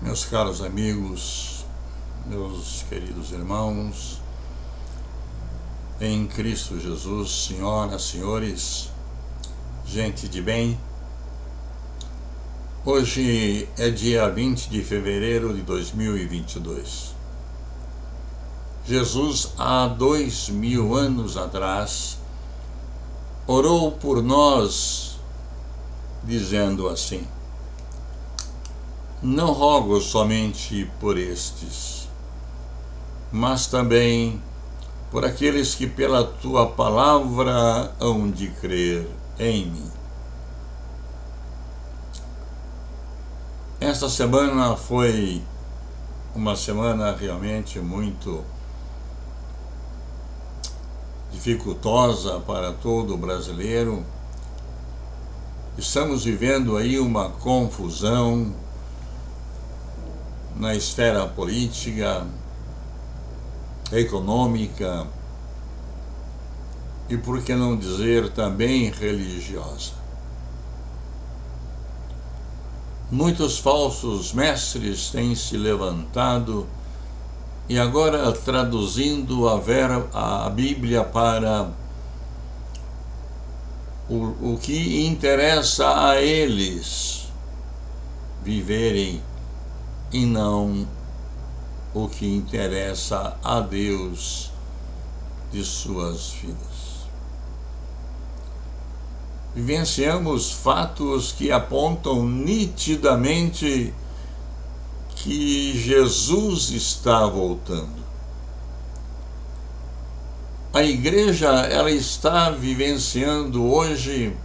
Meus caros amigos, meus queridos irmãos, em Cristo Jesus, senhoras, senhores, gente de bem, hoje é dia 20 de fevereiro de 2022. Jesus, há 2000 anos atrás, orou por nós, dizendo assim: não rogo somente por estes, mas também por aqueles que pela tua palavra hão de crer em mim. Esta semana foi uma semana realmente muito dificultosa para todo brasileiro. Estamos vivendo aí uma confusão na esfera política, econômica e, por que não dizer, também religiosa. Muitos falsos mestres têm se levantado e agora traduzindo a Bíblia para o que interessa a eles viverem e não o que interessa a Deus de suas vidas. Vivenciamos fatos que apontam nitidamente que Jesus está voltando. A igreja, ela está vivenciando hoje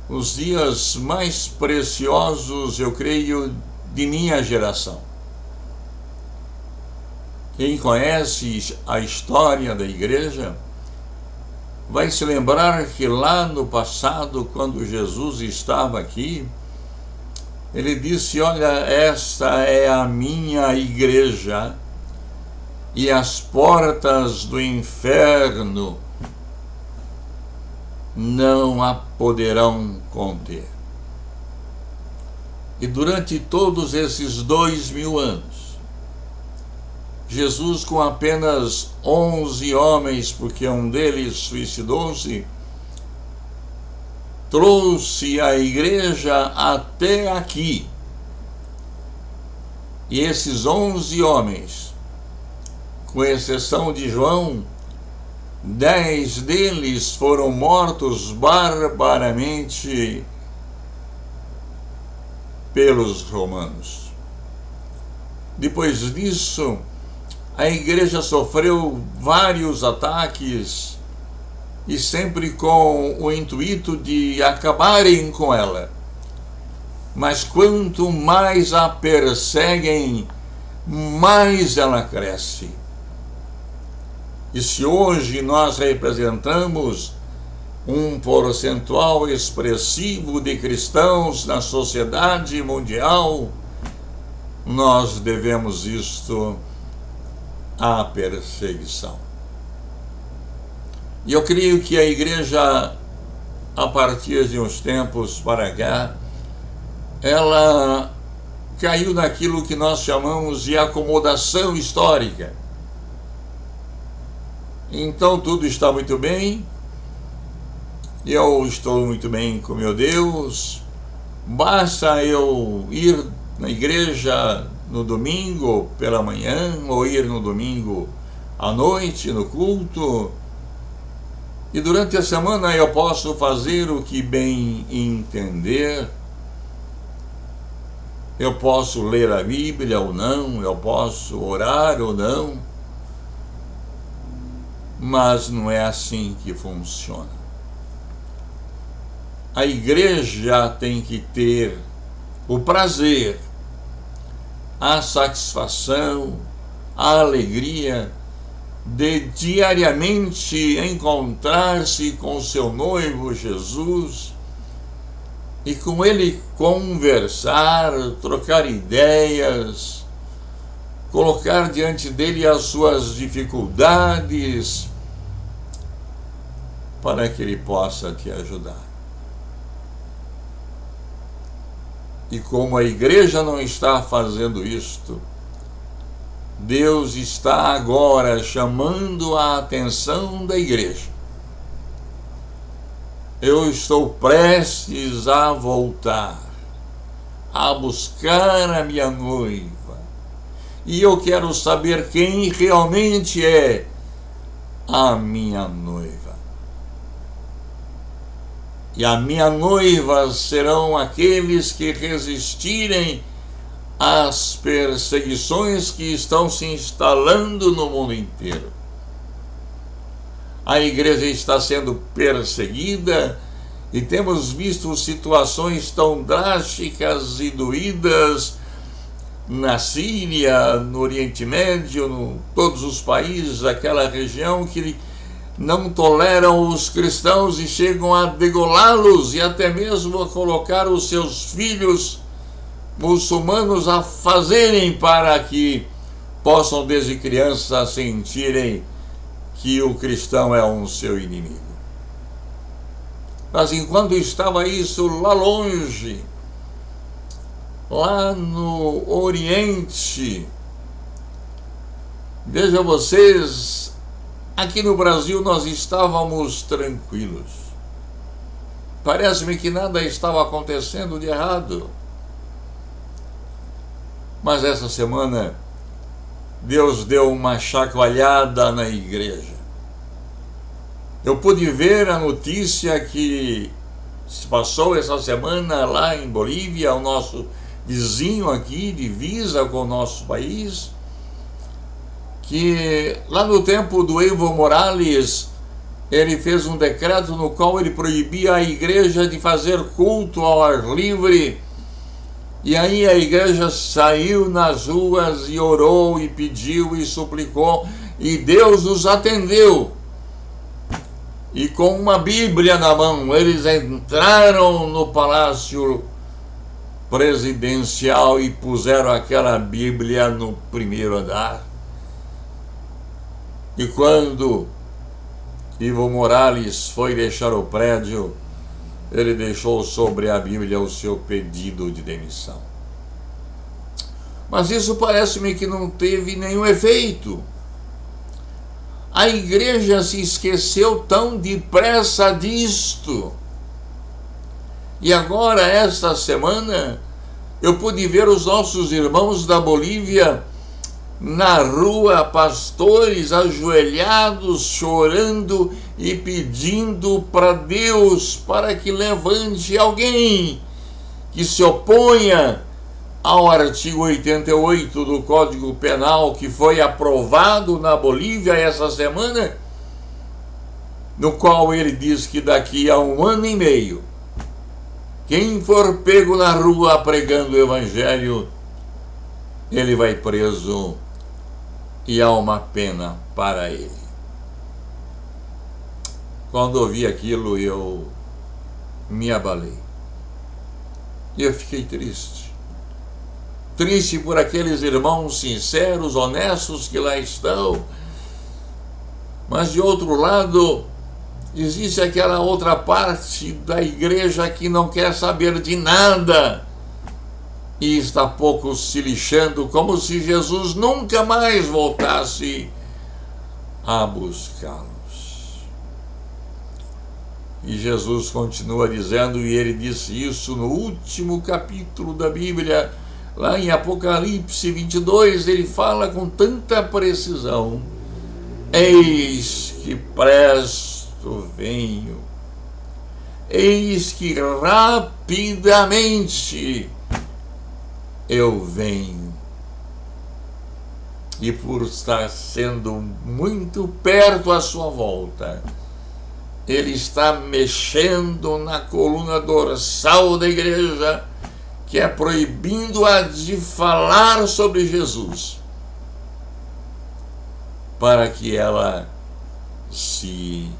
os dias mais preciosos, eu creio, de minha geração. Quem conhece a história da igreja vai se lembrar que lá no passado, quando Jesus estava aqui, ele disse: olha, esta é a minha igreja e as portas do inferno não a poderão conter. E durante todos esses 2000 anos, Jesus, com apenas 11 homens, porque um deles suicidou-se, trouxe a igreja até aqui. E esses 11 homens, com exceção de João, 10 deles foram mortos barbaramente pelos romanos. Depois disso, a igreja sofreu vários ataques e sempre com o intuito de acabarem com ela. Mas quanto mais a perseguem, mais ela cresce. E se hoje nós representamos um percentual expressivo de cristãos na sociedade mundial, nós devemos isto à perseguição. E eu creio que a igreja, a partir de uns tempos para cá, ela caiu naquilo que nós chamamos de acomodação histórica. Então tudo está muito bem, eu estou muito bem com meu Deus, basta eu ir na igreja no domingo pela manhã, ou ir no domingo à noite no culto, e durante a semana eu posso fazer o que bem entender, eu posso ler a Bíblia ou não, eu posso orar ou não, mas não é assim que funciona. A igreja tem que ter o prazer, a satisfação, a alegria de diariamente encontrar-se com seu noivo Jesus e com ele conversar, trocar ideias, colocar diante dele as suas dificuldades, para que ele possa te ajudar. E como a igreja não está fazendo isto, Deus está agora chamando a atenção da igreja. Eu estou prestes a voltar, a buscar a minha noiva. E eu quero saber quem realmente é a minha noiva. E a minha noiva serão aqueles que resistirem às perseguições que estão se instalando no mundo inteiro. A igreja está sendo perseguida e temos visto situações tão drásticas e doídas na Síria, no Oriente Médio, em todos os países daquela região que não toleram os cristãos e chegam a degolá-los e até mesmo a colocar os seus filhos muçulmanos a fazerem para que possam desde criança sentirem que o cristão é um seu inimigo. Mas enquanto estava isso lá longe, lá no Oriente, veja vocês, aqui no Brasil nós estávamos tranquilos. Parece-me que nada estava acontecendo de errado. Mas essa semana, Deus deu uma chacoalhada na igreja. Eu pude ver a notícia que se passou essa semana lá em Bolívia, o nosso vizinho aqui, divisa com o nosso país, que lá no tempo do Evo Morales, ele fez um decreto no qual ele proibia a igreja de fazer culto ao ar livre. E aí a igreja saiu nas ruas e orou e pediu e suplicou, e Deus os atendeu. E com uma Bíblia na mão, eles entraram no palácio presidencial e puseram aquela Bíblia no primeiro andar. E quando Evo Morales foi deixar o prédio, ele deixou sobre a Bíblia o seu pedido de demissão. Mas isso parece-me que não teve nenhum efeito. A igreja se esqueceu tão depressa disto. E agora, esta semana, eu pude ver os nossos irmãos da Bolívia na rua, pastores ajoelhados, chorando e pedindo para Deus para que levante alguém que se oponha ao artigo 88 do Código Penal, que foi aprovado na Bolívia essa semana, no qual ele diz que daqui a 1 ano e meio, quem for pego na rua pregando o Evangelho, ele vai preso e há uma pena para ele. Quando ouvi aquilo, eu me abalei. E eu fiquei triste. Triste por aqueles irmãos sinceros, honestos que lá estão. Mas, de outro lado, existe aquela outra parte da igreja que não quer saber de nada e está pouco se lixando, como se Jesus nunca mais voltasse a buscá-los. E Jesus continua dizendo, e ele disse isso no último capítulo da Bíblia, lá em Apocalipse 22, ele fala com tanta precisão: eis que presto venho, eis que rapidamente eu venho. E por estar sendo muito perto à sua volta, ele está mexendo na coluna dorsal da igreja, que é proibindo-a de falar sobre Jesus, para que ela se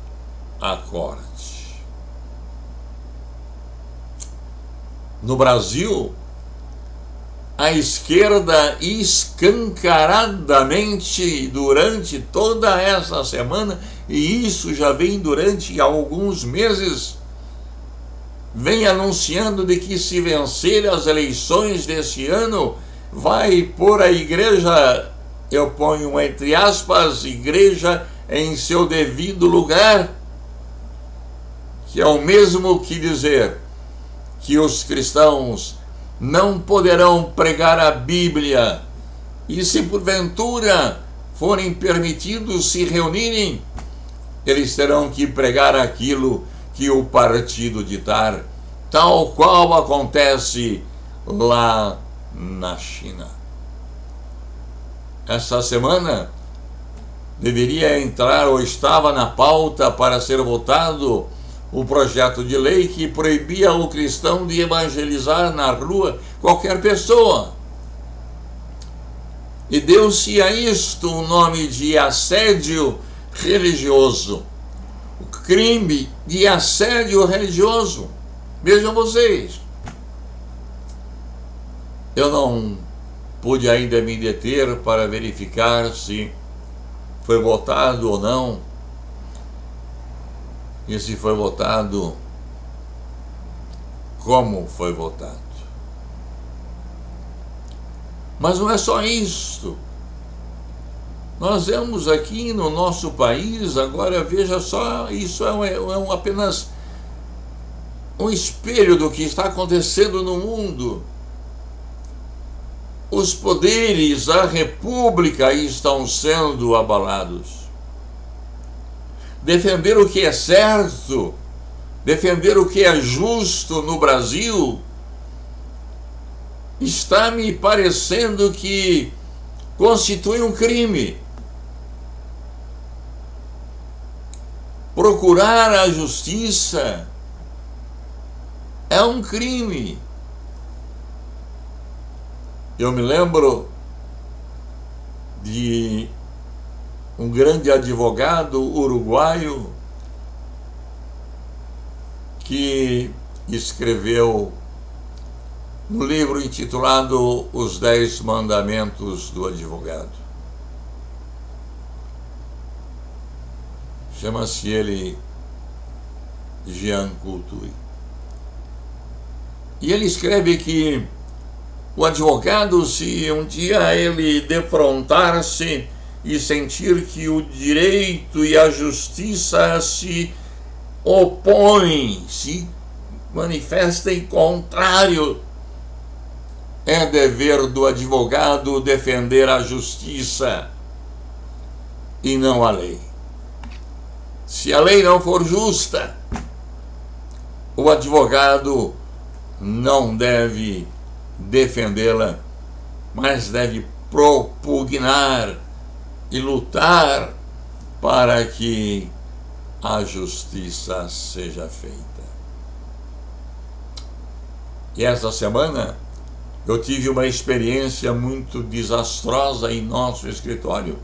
acorde. No Brasil, a esquerda escancaradamente durante toda essa semana, e isso já vem durante alguns meses, vem anunciando de que, se vencer as eleições desse ano, vai pôr a igreja, eu ponho entre aspas, igreja em seu devido lugar, que é o mesmo que dizer que os cristãos não poderão pregar a Bíblia, e se porventura forem permitidos se reunirem, eles terão que pregar aquilo que o partido ditar, tal qual acontece lá na China. Essa semana deveria entrar, ou estava na pauta para ser votado, o projeto de lei que proibia o cristão de evangelizar na rua qualquer pessoa. E deu-se a isto o nome de assédio religioso. O crime de assédio religioso. Vejam vocês. Eu não pude ainda me deter para verificar se foi votado ou não. E se foi votado, como foi votado. Mas não é só isto. Nós vemos aqui no nosso país, agora veja só, isso é apenas um espelho do que está acontecendo no mundo. Os poderes da República estão sendo abalados. Defender o que é certo, defender o que é justo no Brasil, está me parecendo que constitui um crime. Procurar a justiça é um crime. Eu me lembro de um grande advogado uruguaio que escreveu um livro intitulado Os 10 Mandamentos do Advogado. Chama-se ele Jean Couture. E ele escreve que o advogado, se um dia ele defrontar-se e sentir que o direito e a justiça se opõem, se manifestem contrário, é dever do advogado defender a justiça e não a lei. Se a lei não for justa, o advogado não deve defendê-la, mas deve propugnar e lutar para que a justiça seja feita. E esta semana eu tive uma experiência muito desastrosa em nosso escritório,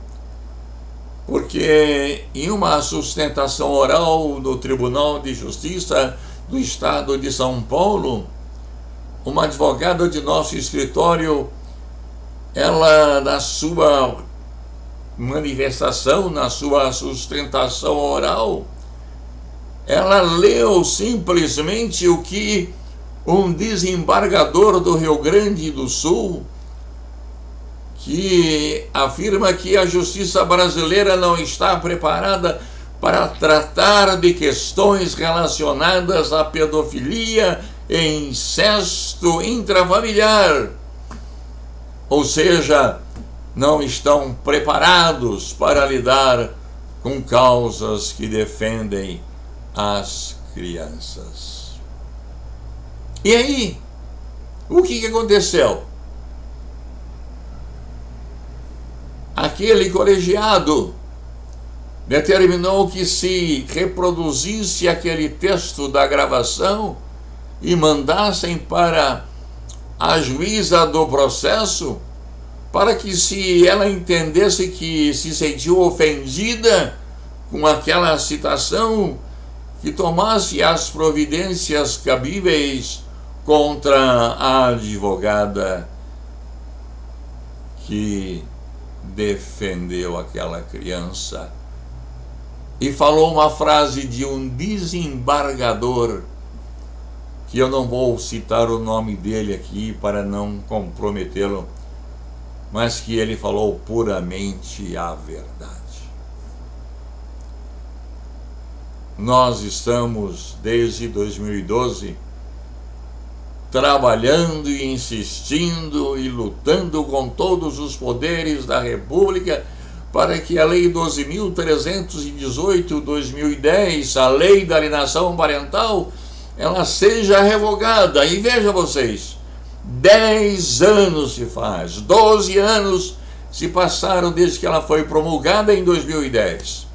porque em uma sustentação oral no Tribunal de Justiça do Estado de São Paulo, uma advogada de nosso escritório, ela, na sua manifestação, na sua sustentação oral, ela leu simplesmente o que um desembargador do Rio Grande do Sul, que afirma que a justiça brasileira não está preparada para tratar de questões relacionadas à pedofilia e incesto intrafamiliar. Ou seja, não estão preparados para lidar com causas que defendem as crianças. E aí, o que aconteceu? Aquele colegiado determinou que se reproduzisse aquele texto da gravação e mandassem para a juíza do processo, para que, se ela entendesse que se sentiu ofendida com aquela citação, que tomasse as providências cabíveis contra a advogada que defendeu aquela criança. E falou uma frase de um desembargador que eu não vou citar o nome dele aqui para não comprometê-lo, mas que ele falou puramente a verdade. Nós estamos, desde 2012, trabalhando e insistindo e lutando com todos os poderes da República para que a Lei 12.318/2010, a Lei da Alienação Parental, ela seja revogada. E veja vocês, 10 anos se faz, 12 anos se passaram desde que ela foi promulgada em 2010.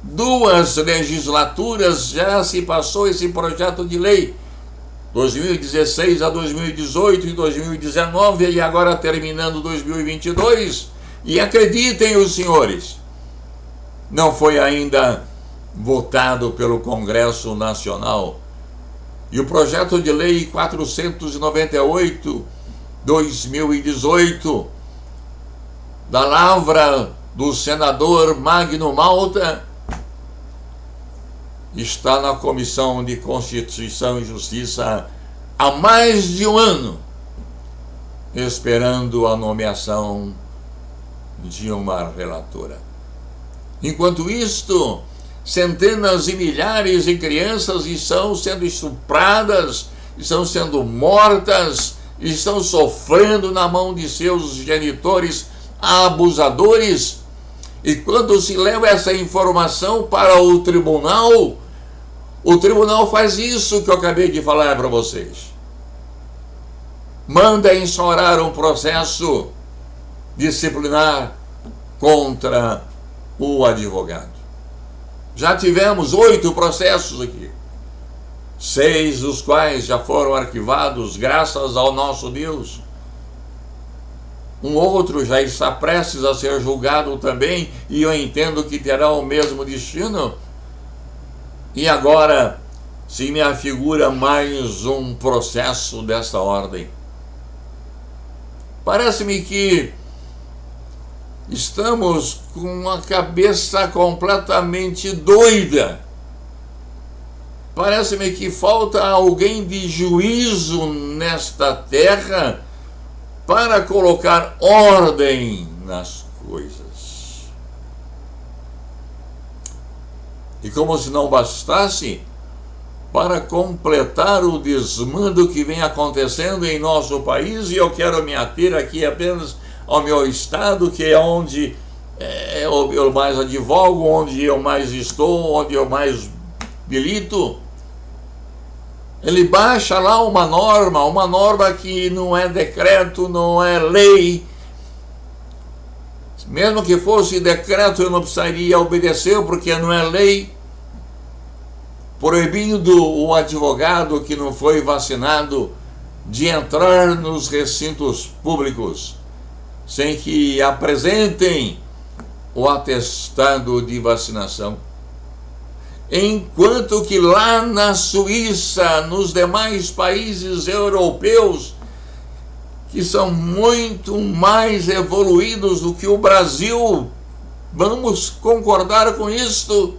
2 legislaturas já se passou esse projeto de lei, 2016 a 2018 e 2019, e agora terminando 2022, e acreditem os senhores, não foi ainda votado pelo Congresso Nacional. E o projeto de lei 498/2018, da lavra do senador Magno Malta, está na Comissão de Constituição e Justiça há mais de um ano, esperando a nomeação de uma relatora. Enquanto isto, centenas e milhares de crianças estão sendo estupradas, estão sendo mortas, estão sofrendo na mão de seus genitores abusadores. E quando se leva essa informação para o tribunal faz isso que eu acabei de falar para vocês. Manda instaurar um processo disciplinar contra o advogado. Já tivemos 8 processos aqui, 6 dos quais já foram arquivados, graças ao nosso Deus. Um outro já está prestes a ser julgado também, e eu entendo que terá o mesmo destino. E agora se me afigura mais um processo dessa ordem. Parece-me que estamos com a cabeça completamente doida. Parece-me que falta alguém de juízo nesta terra para colocar ordem nas coisas. E como se não bastasse, para completar o desmando que vem acontecendo em nosso país, e eu quero me ater aqui apenas ao meu estado, que é onde eu mais advogo, onde eu mais estou, onde eu mais milito. Ele baixa lá uma norma que não é decreto, não é lei. Mesmo que fosse decreto, eu não precisaria obedecer, porque não é lei, proibindo o advogado que não foi vacinado de entrar nos recintos públicos sem que apresentem o atestado de vacinação. Enquanto que lá na Suíça, nos demais países europeus, que são muito mais evoluídos do que o Brasil, vamos concordar com isto,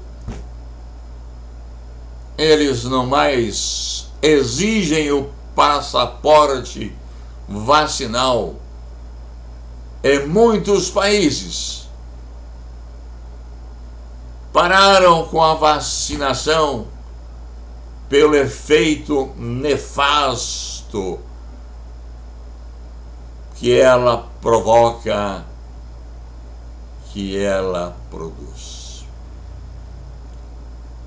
eles não mais exigem o passaporte vacinal. Em muitos países pararam com a vacinação pelo efeito nefasto que ela provoca, que ela produz.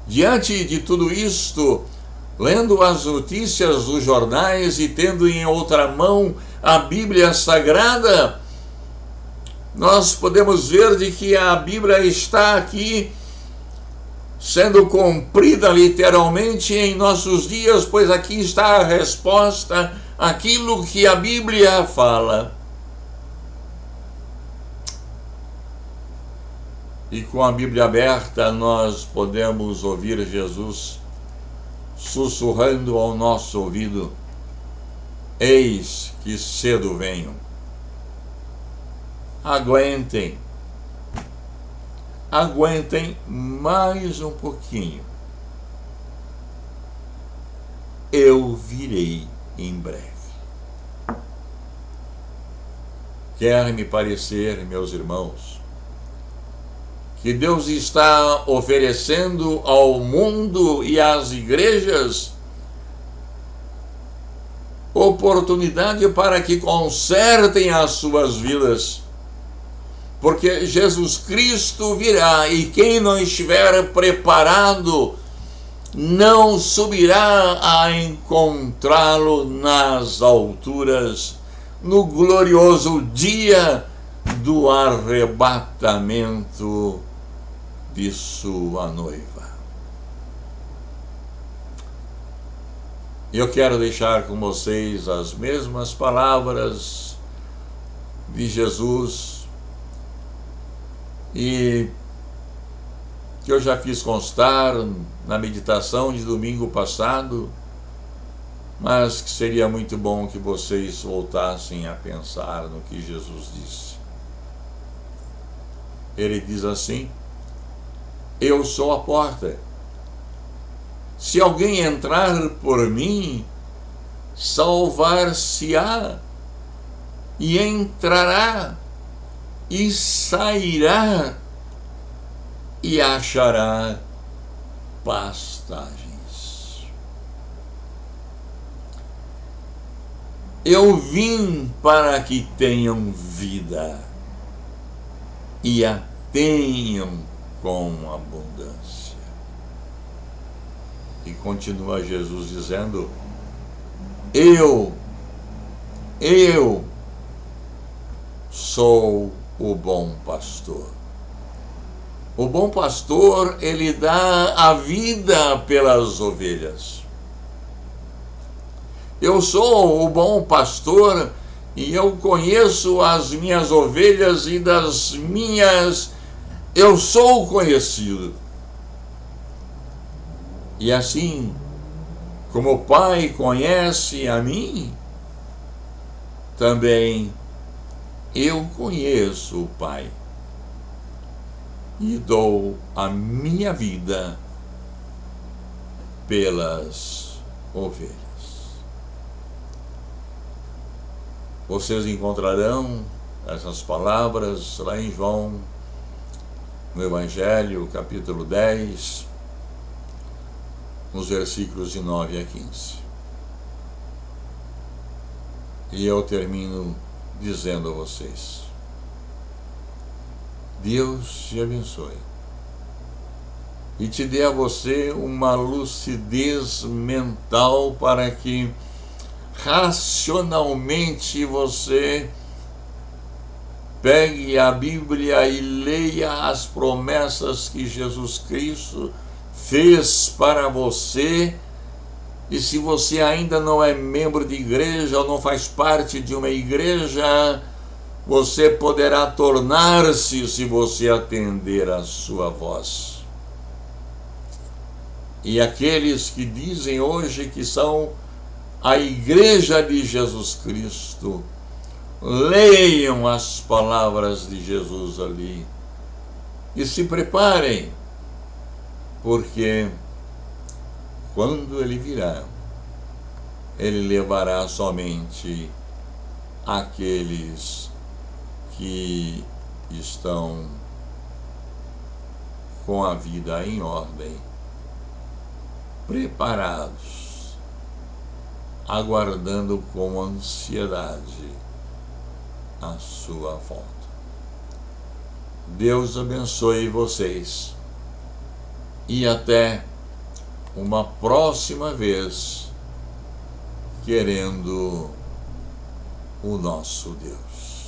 Diante de tudo isto, lendo as notícias dos jornais e tendo em outra mão a Bíblia Sagrada, nós podemos ver de que a Bíblia está aqui sendo cumprida literalmente em nossos dias, pois aqui está a resposta àquilo que a Bíblia fala. E com a Bíblia aberta nós podemos ouvir Jesus sussurrando ao nosso ouvido: eis que cedo venho. Aguentem mais um pouquinho. eu virei em breve. Quer me parecer, meus irmãos, que Deus está oferecendo ao mundo e às igrejas oportunidade para que consertem as suas vidas, porque Jesus Cristo virá e quem não estiver preparado não subirá a encontrá-lo nas alturas, no glorioso dia do arrebatamento de sua noiva. Eu quero deixar com vocês as mesmas palavras de Jesus e que eu já fiz constar na meditação de domingo passado, mas que seria muito bom que vocês voltassem a pensar no que Jesus disse. Ele diz assim: eu sou a porta. Se alguém entrar por mim, salvar-se-á, e entrará, e sairá, e achará pastagens. Eu vim para que tenham vida, e a tenham com abundância. E continua Jesus dizendo: eu sou o bom pastor. O bom pastor, ele dá a vida pelas ovelhas. Eu sou o bom pastor e eu conheço as minhas ovelhas e das minhas eu sou conhecido. E assim, como o Pai conhece a mim, também eu conheço o Pai e dou a minha vida pelas ovelhas. Vocês encontrarão essas palavras lá em João, no Evangelho, capítulo 10, nos versículos de 9 a 15. E eu termino dizendo a vocês: Deus te abençoe e te dê a você uma lucidez mental para que racionalmente você pegue a Bíblia e leia as promessas que Jesus Cristo fez para você. E se você ainda não é membro de igreja ou não faz parte de uma igreja, você poderá tornar-se se você atender a sua voz. E aqueles que dizem hoje que são a igreja de Jesus Cristo, leiam as palavras de Jesus ali e se preparem, porque quando ele virá, ele levará somente aqueles que estão com a vida em ordem, preparados, aguardando com ansiedade a sua volta. Deus abençoe vocês e até uma próxima vez, querendo o nosso Deus.